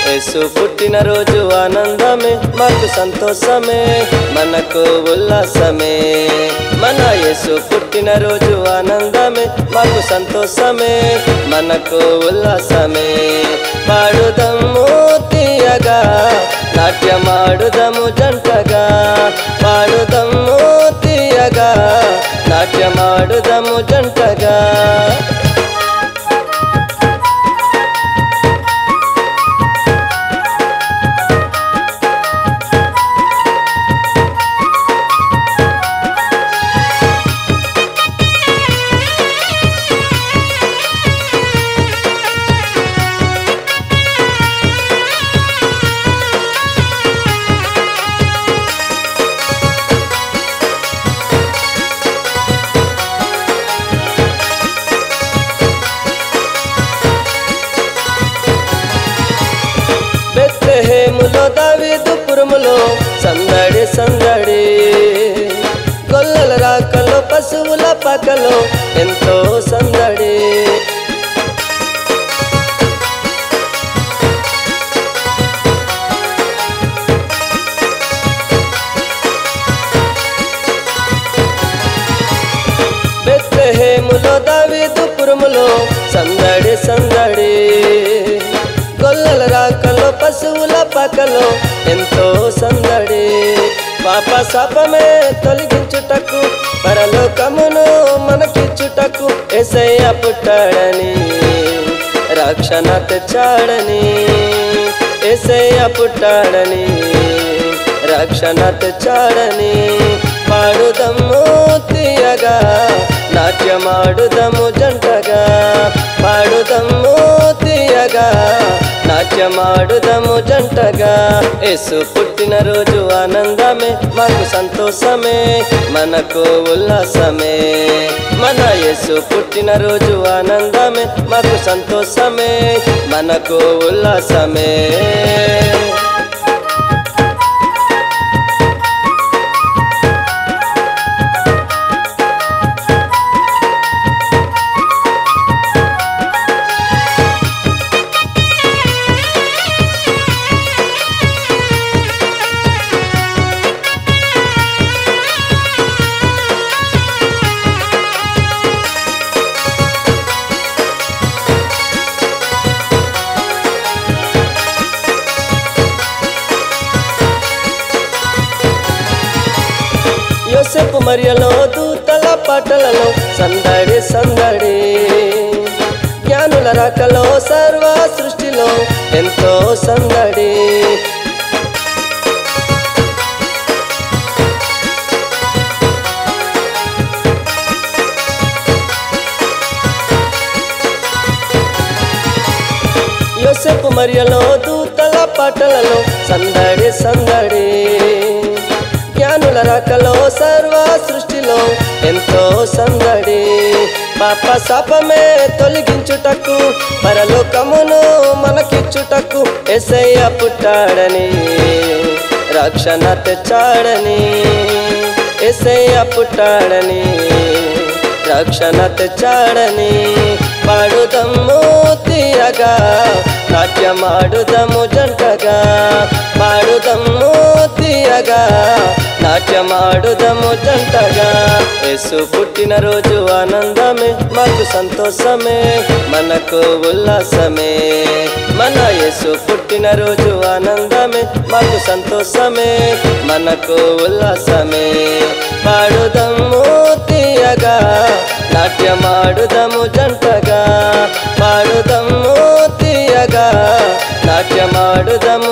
యేసు పుట్టిన రోజు ఆనందమే మాకు సంతోషమే మనకు ఉల్లాసమే మన యేసు పుట్టిన రోజు ఆనందమే మాకు సంతోషమే మనకు ఉల్లాసమే పాడుదము తీయగా నాట్యమాడుదము జంటగా పాడుదము తీయగా నాట్యమాడుదము జంటగా బెత్లెహేములో దావీదు పురములో సందడి సందడి గొల్లల రాకలో పశువుల పకలో ఎంతో సందడి బెత్లెహేములో దావీదు పురములో సందడి సందడి గొల్లల రాకలో పశువుల పకలో ఎంతో సందడి పాప శాపమే తొలగించుటకు పరలోకమును మనకిచ్చుటకు యేసయ్య పుట్టాడని రక్షణ తెచ్చాడని యేసయ్య పుట్టాడని రక్షణ తెచ్చాడని పాడుదము తీయగా నాట్యమాడుదము జంటగా పాడుదము తీయగా నాట్యమాడుదము జంటగా యేసు పుట్టిన రోజు ఆనందమే మాకు సంతోషమే మనకు ఉల్లాసమే మన యేసు పుట్టిన రోజు ఆనందమే మాకు సంతోషమే మనకు ఉల్లాసమే యోసేపు మరియలో దూతల పాటలలో సందడి సందడి జ్ఞానుల రాకలో సర్వ సృష్టిలో ఎంతో సందడి యోసేపు మరియలో దూతల పాటలలో సందడి సందడి జ్ఞానుల రాకలో సర్వ సృష్టిలో ఎంతో సందడి పాప శాపమే తొలగించుటకు పరలోకమును మనకిచ్చుటకు యేసయ్య పుట్టాడని రక్షణ తెచ్చాడని యేసయ్య పుట్టాడని రక్షణ తెచ్చాడని పాడుదము తీయగా నాట్యమాడుదము జంటగా పాడుదము తీయగా నాట్యమాడుదము జంటగా యేసు పుట్టిన రోజు ఆనందమే మాకు సంతోషమే మనకు ఉల్లాసమే మన యేసు పుట్టిన రోజు ఆనందమే మాకు సంతోషమే మనకు ఉల్లాసమే పాడుదము తీయగా నాట్యమాడుదము జంటగా పాడుదము తీయగా నాట్యమాడుదము